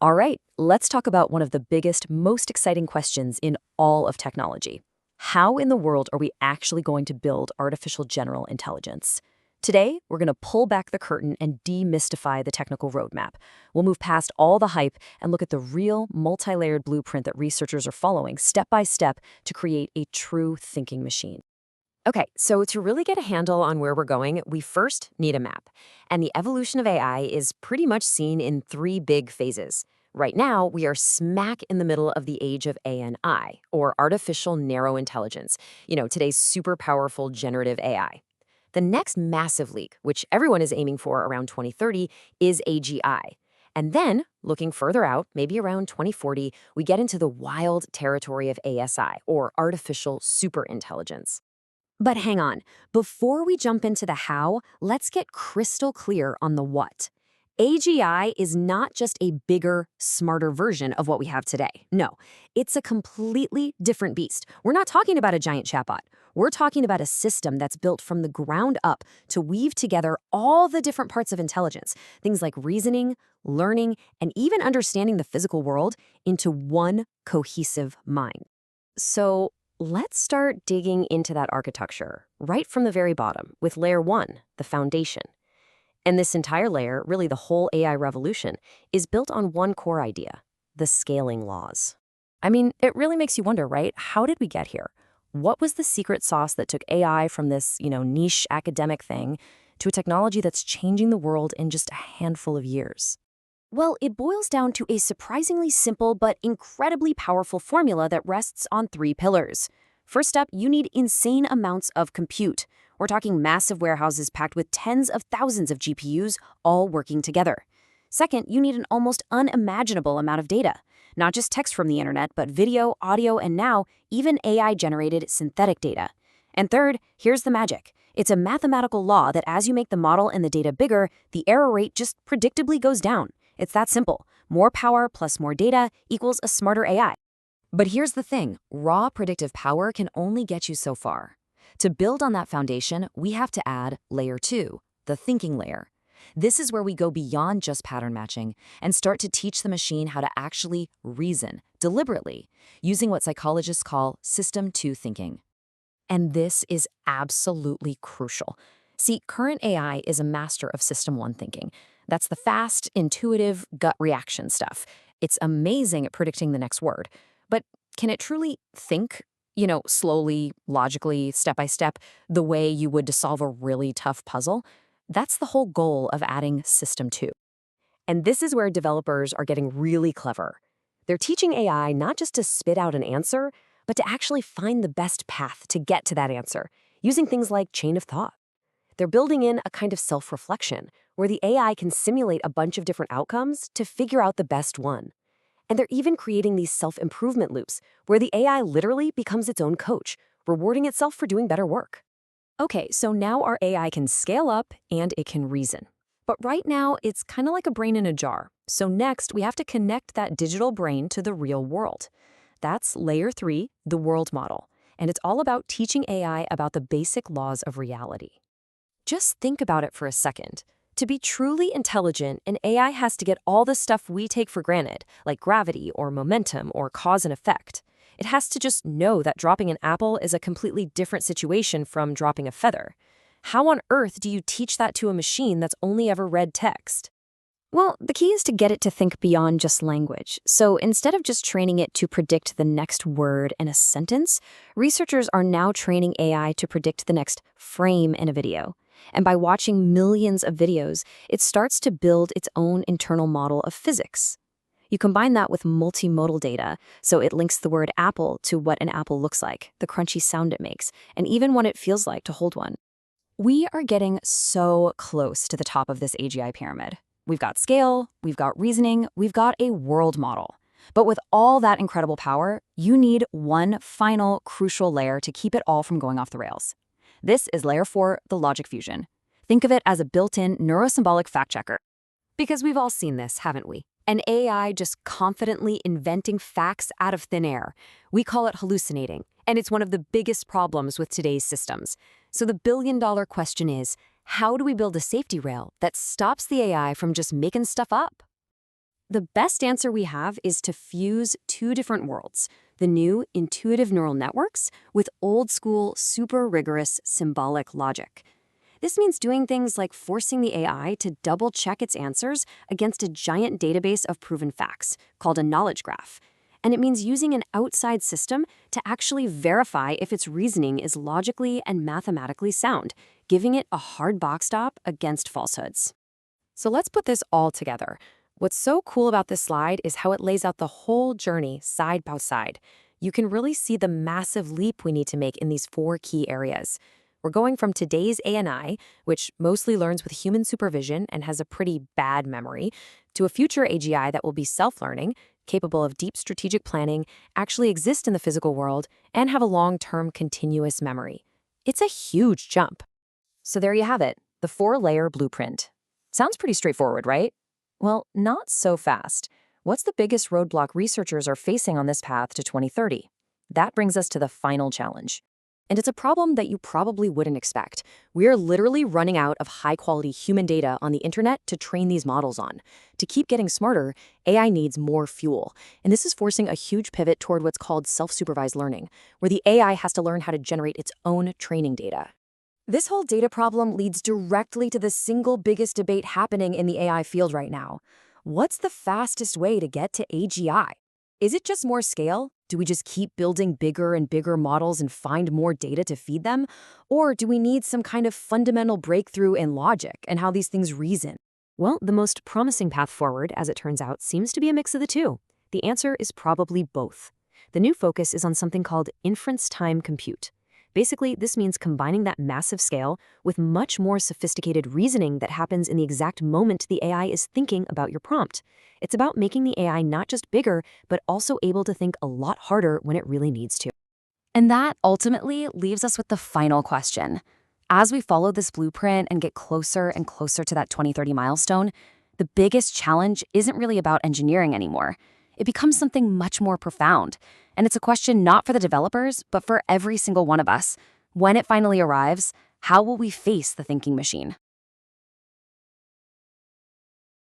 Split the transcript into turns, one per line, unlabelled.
All right, let's talk about one of the biggest, most exciting questions in all of technology. How in the world are we actually going to build artificial general intelligence? Today, we're going to pull back the curtain and demystify the technical roadmap. We'll move past all the hype and look at the real, multi-layered blueprint that researchers are following step by step to create a true thinking machine.
Okay, so to really get a handle on where we're going, we first need a map. And the evolution of AI is pretty much seen in three big phases. Right now, we are smack in the middle of the age of ANI, or artificial narrow intelligence, today's super powerful generative AI. The next massive leap, which everyone is aiming for around 2030, is AGI. And then, looking further out, maybe around 2040, we get into the wild territory of ASI, or artificial superintelligence. But hang on, before we jump into the how, let's get crystal clear on the what. AGI is not just a bigger, smarter version of what we have today. No, it's a completely different beast. We're not talking about a giant chatbot. We're talking about a system that's built from the ground up to weave together all the different parts of intelligence, things like reasoning, learning, and even understanding the physical world into one cohesive mind. So, let's start digging into that architecture right from the very bottom with layer one, the foundation. And this entire layer, really the whole AI revolution, is built on one core idea, the scaling laws.
I mean, it really makes you wonder, right? How did we get here? What was the secret sauce that took AI from this, niche academic thing to a technology that's changing the world in just a handful of years? Well, it boils down to a surprisingly simple but incredibly powerful formula that rests on three pillars. First up, you need insane amounts of compute. We're talking massive warehouses packed with tens of thousands of GPUs all working together. Second, you need an almost unimaginable amount of data. Not just text from the internet, but video, audio, and now even AI-generated synthetic data. And third, here's the magic. It's a mathematical law that as you make the model and the data bigger, the error rate just predictably goes down. It's that simple. More power plus more data equals a smarter AI. But here's the thing, raw predictive power can only get you so far. To build on that foundation, we have to add layer two, the thinking layer. This is where we go beyond just pattern matching and start to teach the machine how to actually reason deliberately, using what psychologists call system two thinking. And this is absolutely crucial. See, current AI is a master of system one thinking. That's the fast, intuitive, gut reaction stuff. It's amazing at predicting the next word. But can it truly think, slowly, logically, step by step, the way you would to solve a really tough puzzle? That's the whole goal of adding System 2. And this is where developers are getting really clever. They're teaching AI not just to spit out an answer, but to actually find the best path to get to that answer, using things like chain of thought. They're building in a kind of self-reflection, where the AI can simulate a bunch of different outcomes to figure out the best one. And they're even creating these self-improvement loops, where the AI literally becomes its own coach, rewarding itself for doing better work. Okay, so now our AI can scale up and it can reason. But right now, it's kind of like a brain in a jar. So next, we have to connect that digital brain to the real world. That's layer three, the world model. And it's all about teaching AI about the basic laws of reality. Just think about it for a second. To be truly intelligent, an AI has to get all the stuff we take for granted, like gravity or momentum or cause and effect. It has to just know that dropping an apple is a completely different situation from dropping a feather. How on earth do you teach that to a machine that's only ever read text? Well, the key is to get it to think beyond just language. So instead of just training it to predict the next word in a sentence, researchers are now training AI to predict the next frame in a video. And by watching millions of videos, it starts to build its own internal model of physics. You combine that with multimodal data, so it links the word apple to what an apple looks like, the crunchy sound it makes, and even what it feels like to hold one. We are getting so close to the top of this AGI pyramid. We've got scale, we've got reasoning, we've got a world model. But with all that incredible power, you need one final crucial layer to keep it all from going off the rails. This is layer 4, the logic fusion. Think of it as a built-in neurosymbolic fact checker. Because we've all seen this, haven't we? An AI just confidently inventing facts out of thin air. We call it hallucinating, and it's one of the biggest problems with today's systems. So the billion-dollar question is, how do we build a safety rail that stops the AI from just making stuff up?
The best answer we have is to fuse two different worlds: the new intuitive neural networks with old school, super rigorous symbolic logic. This means doing things like forcing the AI to double check its answers against a giant database of proven facts, called a knowledge graph. And it means using an outside system to actually verify if its reasoning is logically and mathematically sound, giving it a hard box stop against falsehoods.
So let's put this all together. What's so cool about this slide is how it lays out the whole journey side by side. You can really see the massive leap we need to make in these four key areas. We're going from today's ANI, which mostly learns with human supervision and has a pretty bad memory, to a future AGI that will be self-learning, capable of deep strategic planning, actually exist in the physical world, and have a long-term continuous memory. It's a huge jump.
So there you have it, the four-layer blueprint. Sounds pretty straightforward, right? Well, not so fast. What's the biggest roadblock researchers are facing on this path to 2030? That brings us to the final challenge.
And it's a problem that you probably wouldn't expect. We're literally running out of high-quality human data on the internet to train these models on. To keep getting smarter, AI needs more fuel. And this is forcing a huge pivot toward what's called self-supervised learning, where the AI has to learn how to generate its own training data. This whole data problem leads directly to the single biggest debate happening in the AI field right now. What's the fastest way to get to AGI? Is it just more scale? Do we just keep building bigger and bigger models and find more data to feed them? Or do we need some kind of fundamental breakthrough in logic and how these things reason?
Well, the most promising path forward, as it turns out, seems to be a mix of the two. The answer is probably both. The new focus is on something called inference time compute. Basically, this means combining that massive scale with much more sophisticated reasoning that happens in the exact moment the AI is thinking about your prompt. It's about making the AI not just bigger, but also able to think a lot harder when it really needs to.
And that ultimately leaves us with the final question. As we follow this blueprint and get closer and closer to that 2030 milestone, the biggest challenge isn't really about engineering anymore. It becomes something much more profound. And it's a question not for the developers, but for every single one of us. When it finally arrives, how will we face the thinking machine?